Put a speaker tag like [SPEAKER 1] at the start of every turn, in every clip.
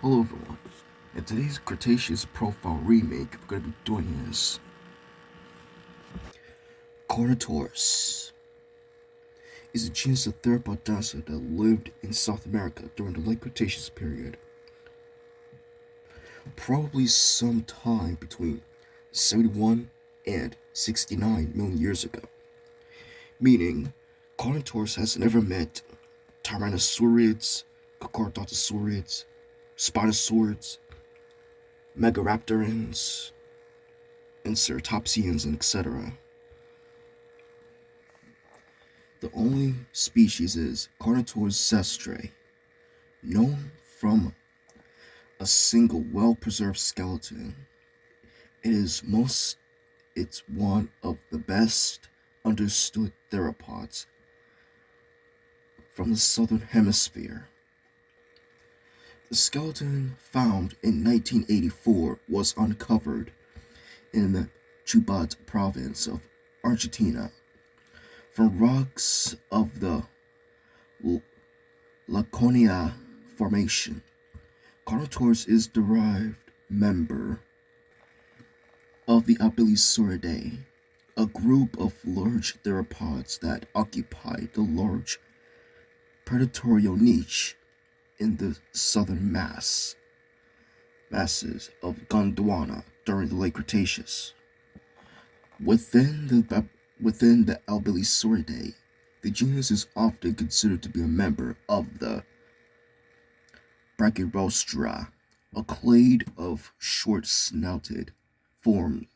[SPEAKER 1] Hello everyone. In today's Cretaceous profile remake, we're going to be doing is Carnotaurus is a genus of theropod dinosaur that lived in South America during the late Cretaceous period, probably sometime between 71 and 69 million years ago, meaning Carnotaurus has never met Tyrannosaurids, Carnotaurus, Spinosaurids, Megaraptorans, and Ceratopsians, and etc. The only species is Carnotaurus zestre, known from a single well-preserved skeleton. It's one of the best understood theropods from the southern hemisphere. The skeleton found in 1984 was uncovered in the Chubut province of Argentina from rocks of the Laconia Formation. Carnotaurus is derived member of the Abelisauridae, a group of large theropods that occupy the large predatorial niche in the southern masses of Gondwana during the late Cretaceous. Within the Abelisauridae, the genus is often considered to be a member of the Brachyrostra, a clade of short-snouted forms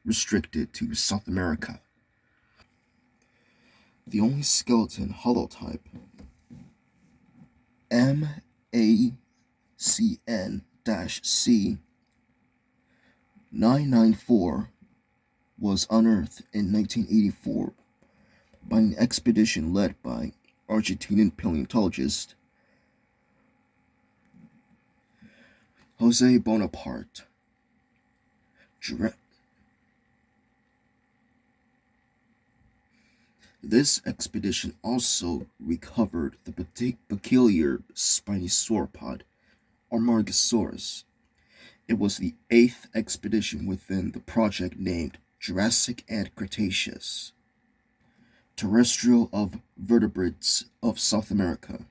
[SPEAKER 1] restricted to South America. The only skeleton holotype, MACN-C 994, was unearthed in 1984 by an expedition led by Argentinian paleontologist Jose Bonaparte. This expedition also recovered the peculiar spiny sauropod, Armargosaurus. It was the 8th expedition within the project named Jurassic and Cretaceous, terrestrial of vertebrates of South America,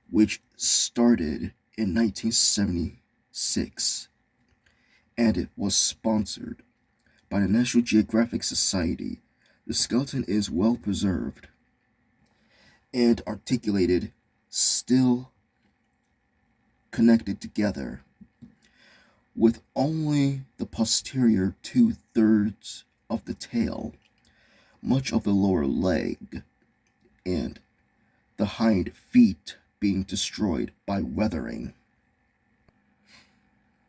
[SPEAKER 1] which started in 1976, and it was sponsored by the National Geographic Society. The skeleton is well preserved and articulated, still connected together, with only the posterior 2/3 of the tail, much of the lower leg, and the hind feet being destroyed by weathering.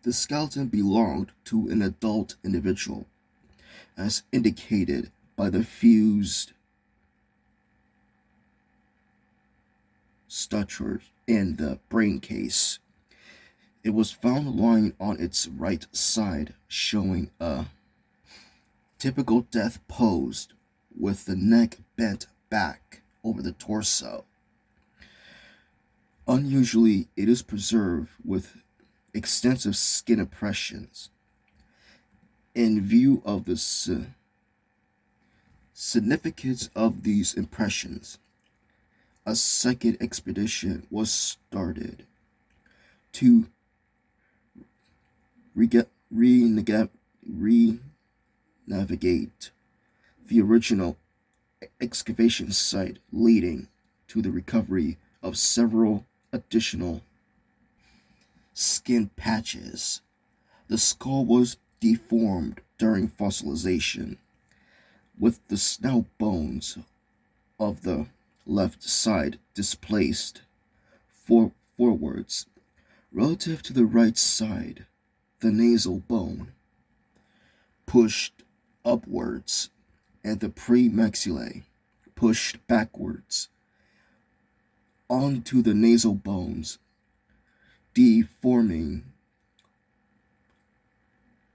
[SPEAKER 1] The skeleton belonged to an adult individual, as indicated by the fused sutures in the brain case. It was found lying on its right side, showing a typical death pose with the neck bent back over the torso. Unusually, it is preserved with extensive skin impressions. In view of the significance of these impressions, a second expedition was started to re-navigate the original excavation site, leading to the recovery of several additional skin patches. The skull was deformed during fossilization, with the snout bones of the left side displaced forwards relative to the right side. The nasal bone pushed upwards and the premaxillae pushed backwards onto the nasal bones, deforming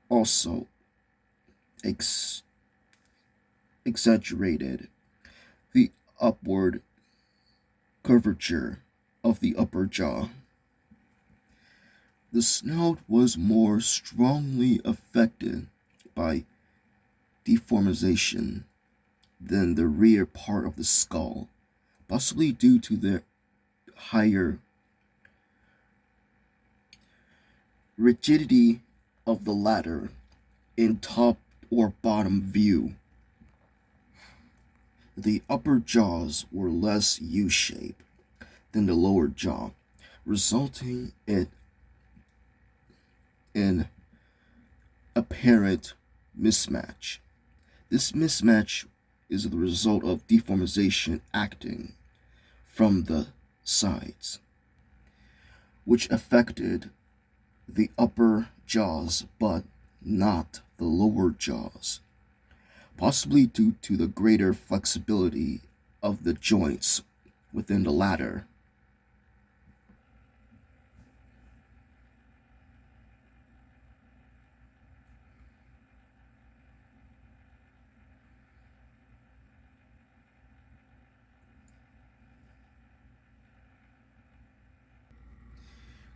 [SPEAKER 1] also exaggerated the upward curvature of the upper jaw. The snout was more strongly affected by deformation than the rear part of the skull, possibly due to the higher rigidity of the latter in top or bottom view. The upper jaws were less U-shaped than the lower jaw, resulting in apparent mismatch. This mismatch is the result of deformation acting from the sides, which affected the upper jaws but not the lower jaws, possibly due to the greater flexibility of the joints within the latter.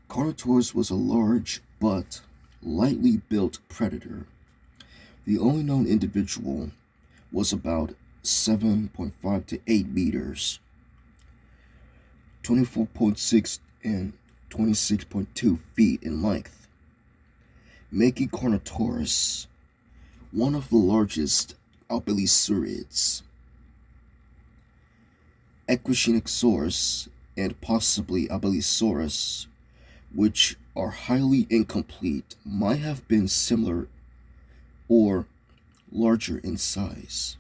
[SPEAKER 1] Carnotaurus was a large but lightly built predator. The only known individual was about 7.5 to 8 meters, 24.6 and 26.2 feet in length, making Carnotaurus one of the largest albilesaurids. Equinosaurus and possibly Albilesaurus, which are highly incomplete, might have been similar or larger in size.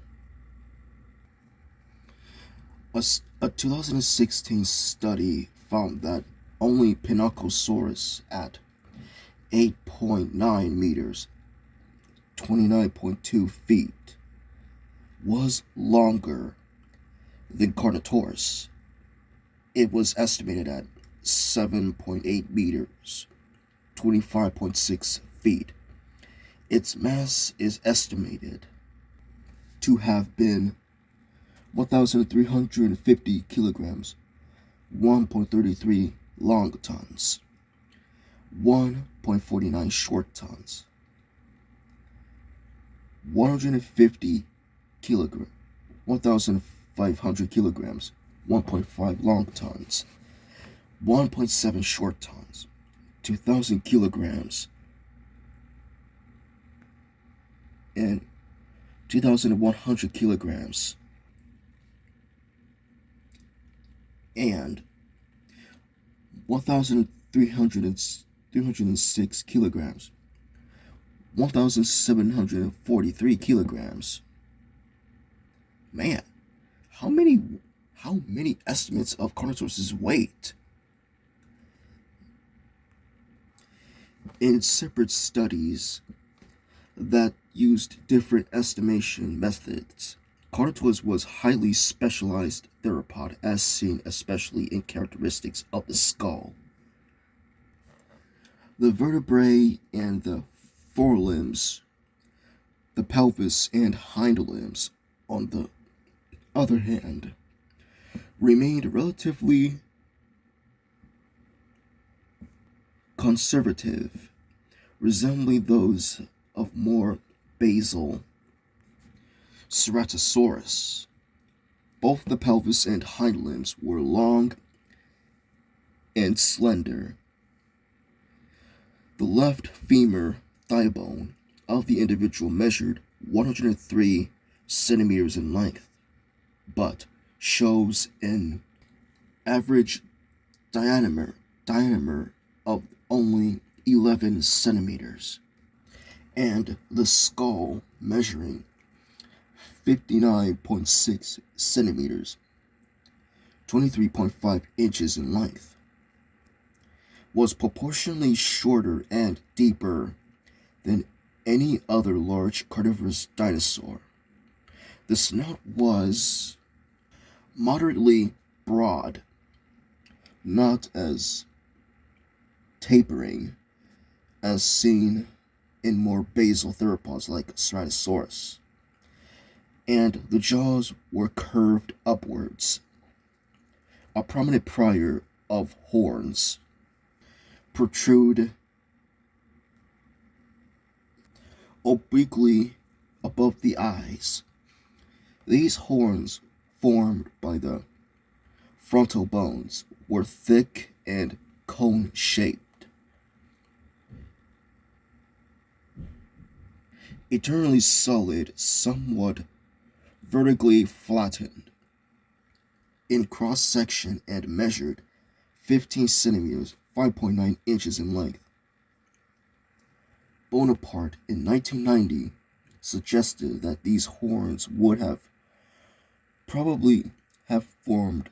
[SPEAKER 1] A 2016 study found that only Pinacosaurus at 8.9 meters, 29.2 feet, was longer than Carnotaurus. It was estimated at 7.8 meters, 25.6 feet. Its mass is estimated to have been 1,350 kilograms, 1.33 long tons, 1.49 short tons, 150 kilograms, 1,500 kilograms, 1.5 long tons, 1.7 short tons, 2,000 kilograms, and 2,100 kilograms, and 1,306 kilograms, 1,743 kilograms. Man, how many estimates of Carnotaurus' weight? In separate studies that used different estimation methods, Carnotaurus was highly specialized theropod, as seen especially in characteristics of the skull. The vertebrae and the forelimbs, the pelvis and hind limbs, on the other hand, remained relatively conservative, resembling those of more basal Ceratosaurus. Both the pelvis and hind limbs were long and slender. The left femur thigh bone of the individual measured 103 centimeters in length, but shows an average diameter of only 11 centimeters, and the skull measuring 59.6 centimeters, 23.5 inches in length, was proportionally shorter and deeper than any other large carnivorous dinosaur. The snout was moderately broad, not as tapering as seen in more basal theropods like Ceratosaurus, and the jaws were curved upwards. A prominent pair of horns protrude obliquely above the eyes. These horns, formed by the frontal bones, were thick and cone-shaped. Eternally solid, somewhat vertically flattened in cross-section and measured 15 centimeters, 5.9 inches in length. Bonaparte in 1990 suggested that these horns would have probably have formed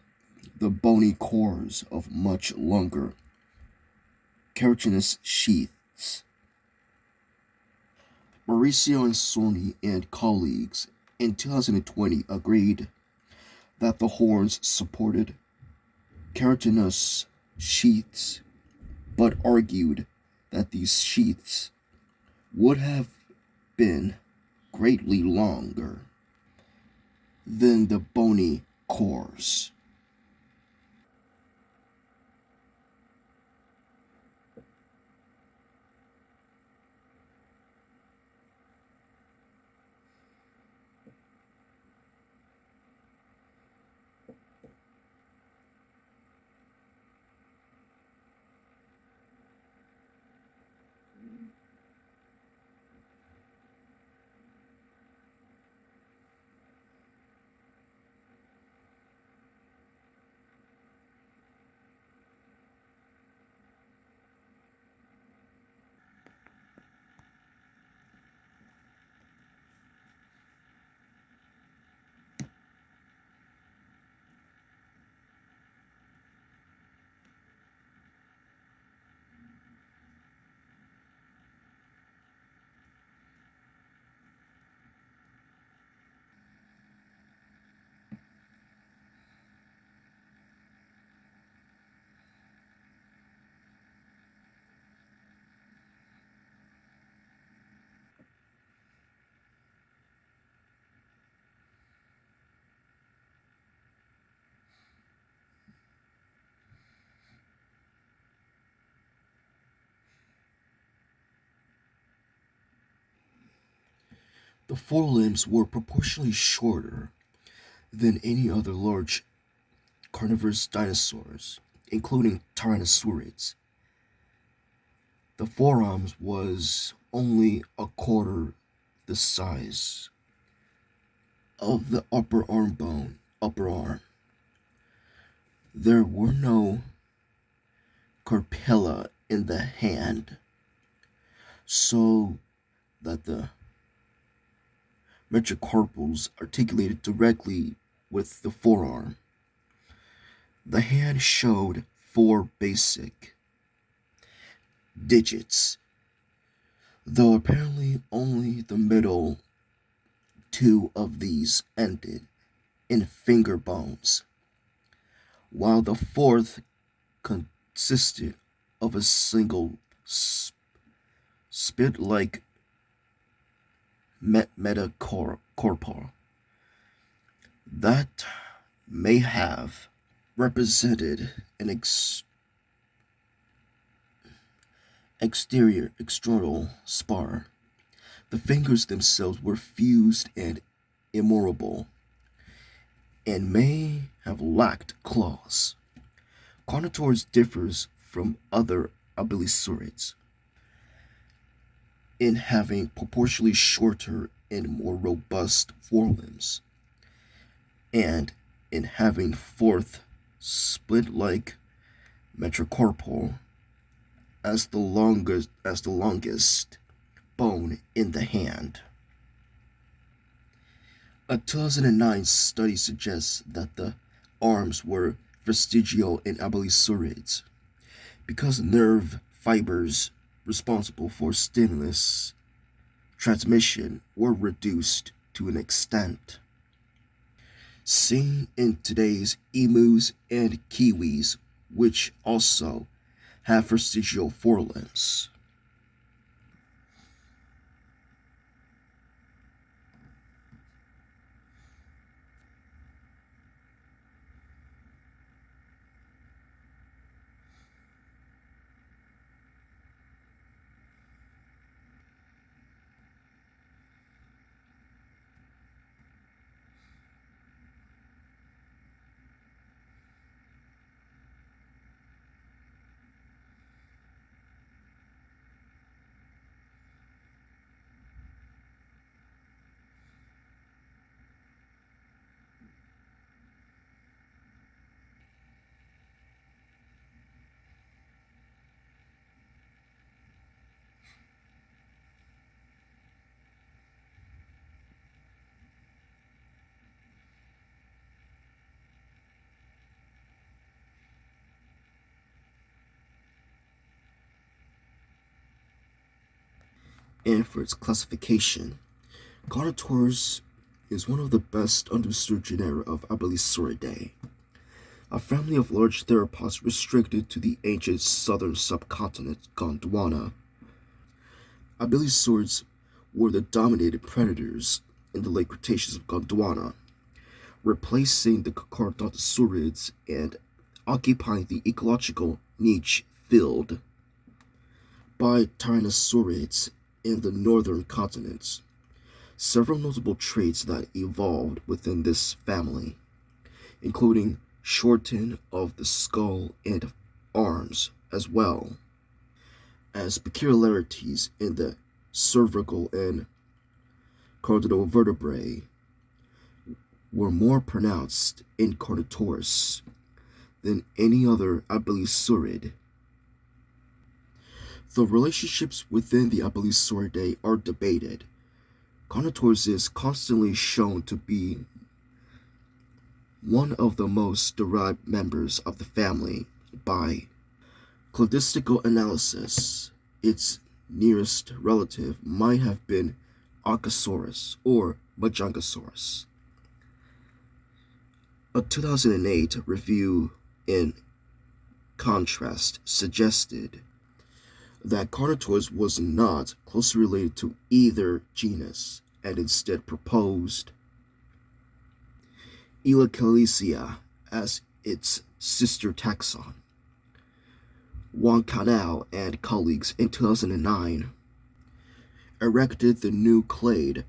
[SPEAKER 1] the bony cores of much longer cartilaginous sheaths. Mauricio Ansoni and colleagues in 2020 agreed that the horns supported cartilaginous sheaths, but argued that these sheaths would have been greatly longer than the bony cores. The forelimbs were proportionally shorter than any other large carnivorous dinosaurs, including tyrannosaurids. The forearms was only a quarter the size of the upper arm. There were no carpella in the hand, so that the metacarpals articulated directly with the forearm. The hand showed four basic digits, though apparently only the middle two of these ended in finger bones, while the fourth consisted of a single spit-like metacarpal that may have represented an exterior external spar. The fingers themselves were fused and immovable, and may have lacked claws. Carnotaurus differs from other abelisaurids in having proportionally shorter and more robust forelimbs, and in having fourth split-like metacarpal as the longest bone in the hand. A 2009 study suggests that the arms were vestigial in abelisaurids because nerve fibers responsible for stimulus transmission were reduced to an extent seen in today's emus and kiwis, which also have vestigial forelimbs. And for its classification, Carnotaurus is one of the best understood genera of Abelisauridae, a family of large theropods restricted to the ancient southern subcontinent Gondwana. Abelisaurids were the dominated predators in the late Cretaceous of Gondwana, replacing the Carnotaurids and occupying the ecological niche filled by Tyrannosaurids in the northern continents. Several notable traits that evolved within this family, including shortening of the skull and arms, as well as peculiarities in the cervical and caudal vertebrae, were more pronounced in Carnotaurus than any other abelisaurid. The relationships within the Abelisauridae are debated. Carnotaurus is constantly shown to be one of the most derived members of the family by cladistical analysis. Its nearest relative might have been Archosaurus or Majangosaurus. A 2008 review, in contrast, suggested that Carnotaurus was not closely related to either genus and instead proposed Elacalicea as its sister taxon. Juan Canal and colleagues in 2009 erected the new clade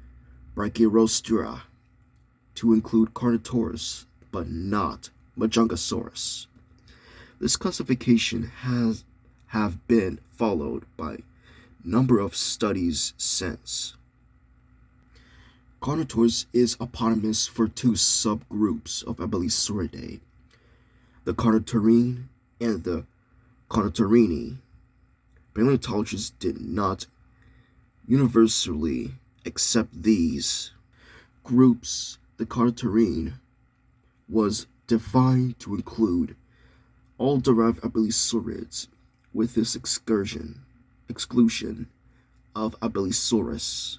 [SPEAKER 1] Brachyrostria to include Carnotaurus but not Majangosaurus. This classification have been followed by a number of studies since. Carnotaurus is eponymous for two subgroups of Abelisauridae, the Carnotaurine and the Carnotaurini. Paleontologists did not universally accept these groups. The Carnotaurine was defined to include all derived abelisaurids, with this exclusion of Abelisaurus,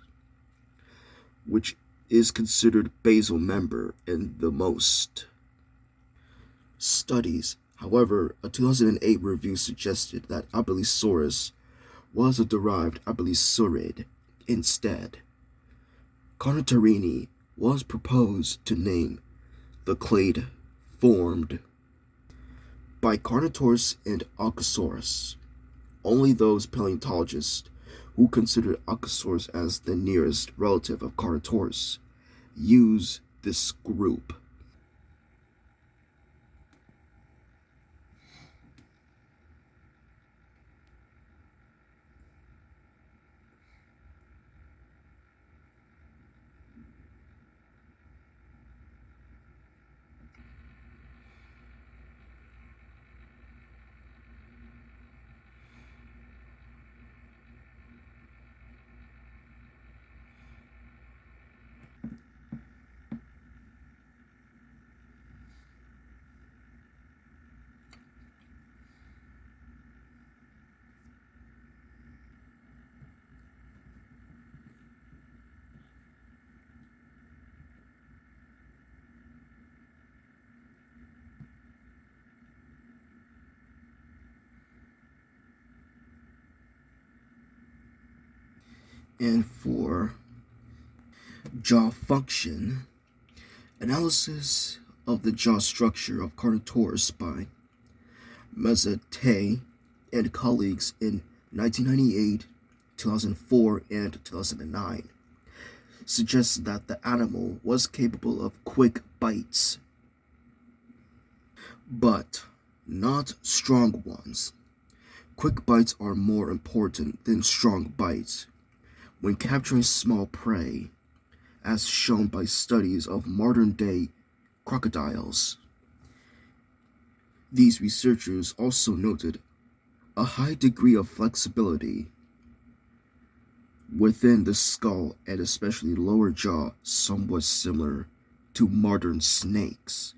[SPEAKER 1] which is considered basal member in the most studies. However, a 2008 review suggested that Abelisaurus was a derived abelisaurid instead. Carnotaurini was proposed to name the clade formed by Carnotaurus and Archosaurus. Only those paleontologists who considered Archosaurus as the nearest relative of Carnotaurus use this group. And for jaw function, analysis of the jaw structure of Carnotaurus by Mazzate and colleagues in 1998, 2004, and 2009 suggests that the animal was capable of quick bites, but not strong ones. Quick bites are more important than strong bites when capturing small prey, as shown by studies of modern-day crocodiles. These researchers also noted a high degree of flexibility within the skull and especially lower jaw, somewhat similar to modern snakes.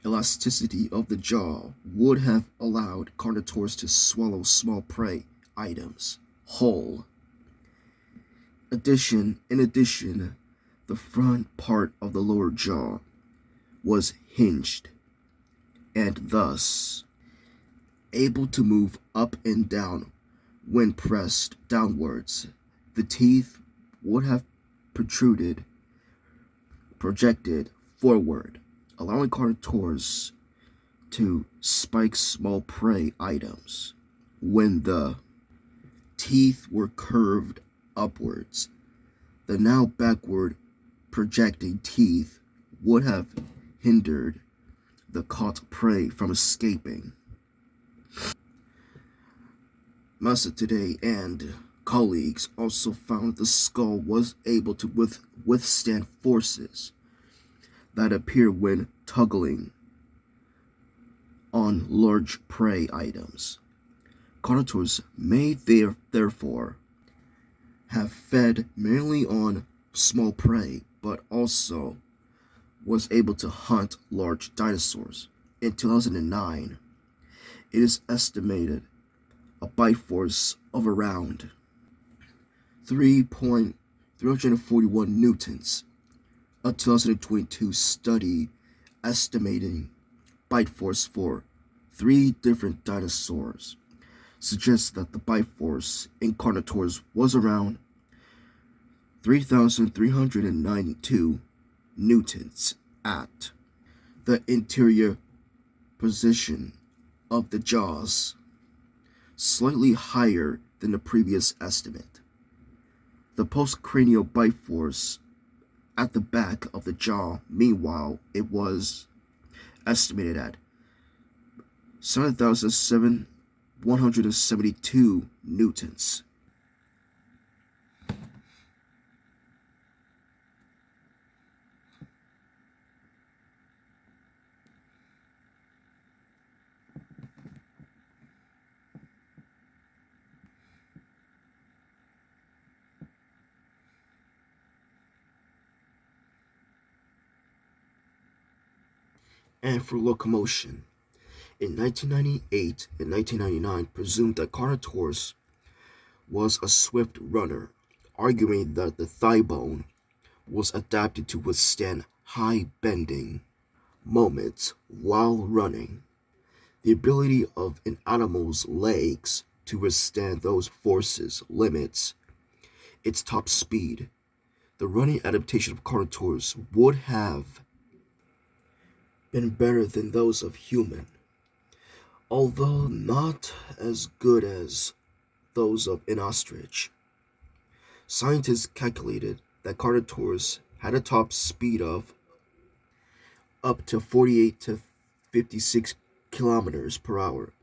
[SPEAKER 1] Elasticity of the jaw would have allowed Carnotaurus to swallow small prey items whole. In addition, the front part of the lower jaw was hinged and thus able to move up and down when pressed downwards. The teeth would have protruded, projected forward, allowing Carnotaurus to spike small prey items. When the teeth were curved upwards, the now backward projecting teeth would have hindered the caught prey from escaping. Massa today and colleagues also found the skull was able to withstand forces that appear when tugging on large prey items. Carnotaurus may therefore have fed mainly on small prey, but also was able to hunt large dinosaurs. In 2009, it is estimated a bite force of around 3.341 newtons. A 2022 study estimating bite force for 3 different dinosaurs suggests that the bite force in Carnotaurus was around 3,392 newtons at the interior position of the jaws, slightly higher than the previous estimate. The postcranial bite force at the back of the jaw, meanwhile, it was estimated at 7,172 newtons. And for locomotion, in 1998 and 1999 presumed that Carnotaurus was a swift runner, arguing that the thigh bone was adapted to withstand high bending moments while running. The ability of an animal's legs to withstand those forces limits its top speed. The running adaptation of Carnotaurus would have been better than those of human, although not as good as those of an ostrich. Scientists calculated that Carnotaurus had a top speed of up to 48 to 56 kilometers per hour,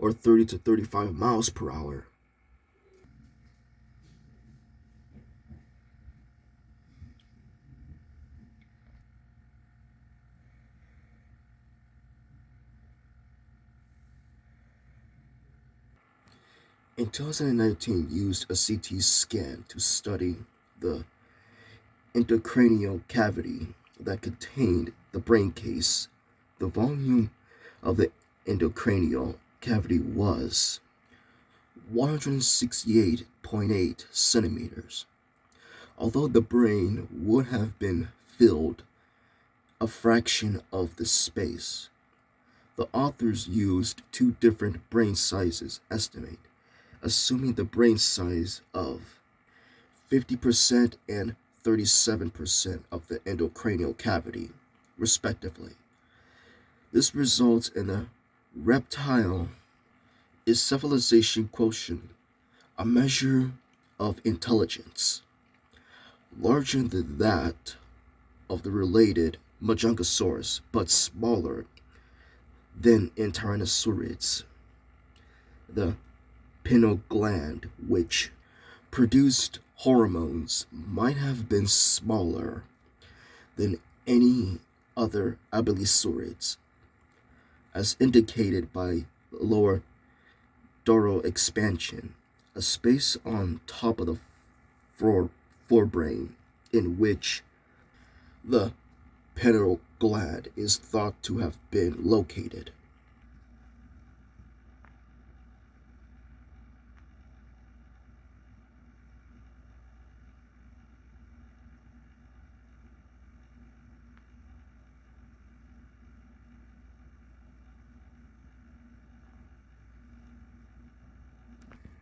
[SPEAKER 1] or 30 to 35 miles per hour. In 2019, used a CT scan to study the intracranial cavity that contained the brain case. The volume of the endocranial cavity was 168.8 centimeters. Although the brain would have been filled a fraction of the space, the authors used 2 different brain sizes estimate, assuming the brain size of 50% and 37% of the endocranial cavity, respectively. This results in a reptile encephalization quotient, a measure of intelligence, larger than that of the related Majungasaurus, but smaller than in Tyrannosaurids. The pineal gland, which produced hormones, might have been smaller than any other abelisaurids, as indicated by lower dural expansion, a space on top of the forebrain in which the pineal gland is thought to have been located.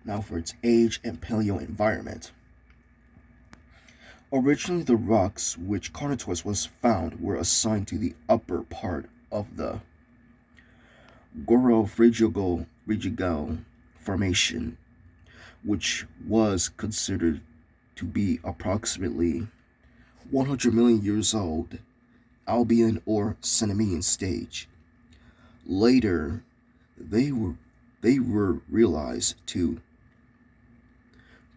[SPEAKER 1] Now for its age and paleo environment. Originally, the rocks which Carnotaurus was found were assigned to the upper part of the Goro-Frigigal Formation, which was considered to be approximately 100 million years old, Albian or Cenomanian stage. Later, they were realized to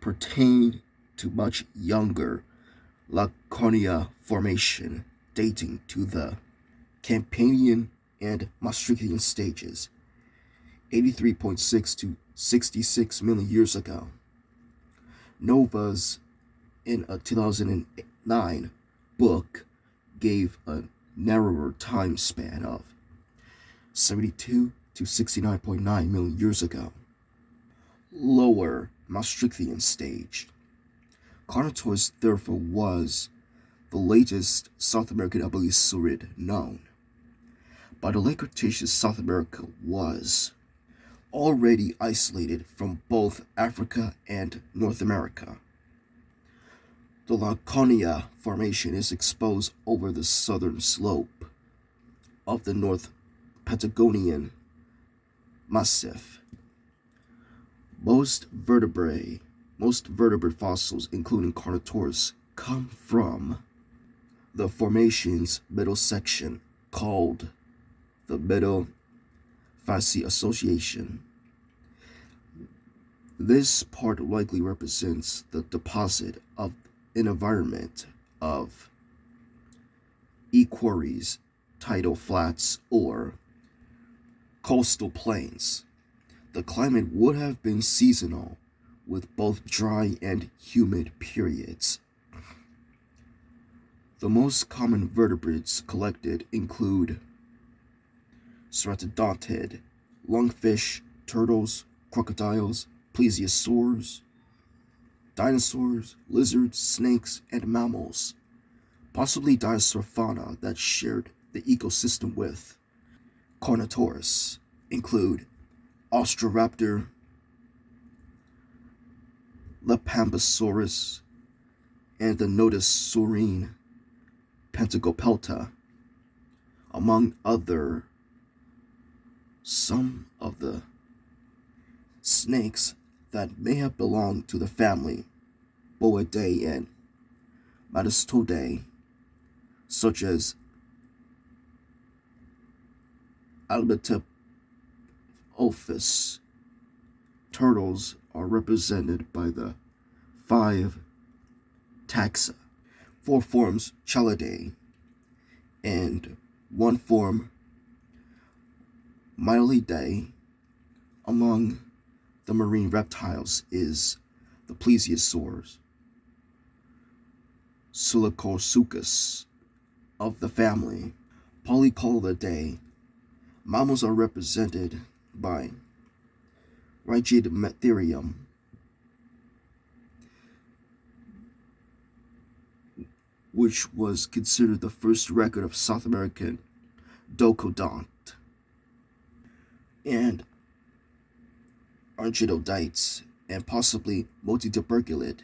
[SPEAKER 1] pertain to much younger Laconia Formation, dating to the Campanian and Maastrichtian stages, 83.6 to 66 million years ago. Nova's, in a 2009 book, gave a narrower time span of 72 to 69.9 million years ago. Lower Maastrichtian stage. Carnotaurus therefore was the latest South American abelisaurid known. By the late Cretaceous, South America was already isolated from both Africa and North America. The Laconia Formation is exposed over the southern slope of the North Patagonian Massif. Most vertebrate fossils, including Carnotaurus, come from the formation's middle section, called the Middle Facie Association. This part likely represents the deposit of an environment of equarries, tidal flats, or coastal plains. The climate would have been seasonal, with both dry and humid periods. The most common vertebrates collected include ceratodontid, lungfish, turtles, crocodiles, plesiosaurs, dinosaurs, lizards, snakes, and mammals. Possibly dinosaur fauna that shared the ecosystem with Carnotaurus include Austroraptor, Lepambosaurus, and the Nodosaurine Pentagopelta, among other. Some of the snakes that may have belonged to the family Boidae and Mastoidae, such as Albitophophis. Turtles are represented by the 5 taxa, 4 forms Chalidae, and 1 form Mylidae. Among the marine reptiles is the plesiosaurs, Silicosuchus of the family Polycolidae. Mammals are represented by Rigidmetherium, which was considered the first record of South American docodont, and Archaeodites, and possibly Multituberculid.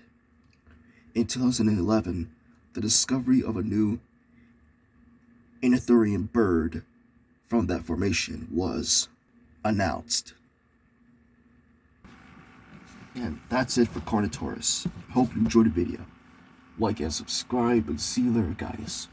[SPEAKER 1] In 2011, the discovery of a new Anthurian bird from that formation was announced. And that's it for Carnotaurus. Hope you enjoyed the video. Like and subscribe, and see you later, guys.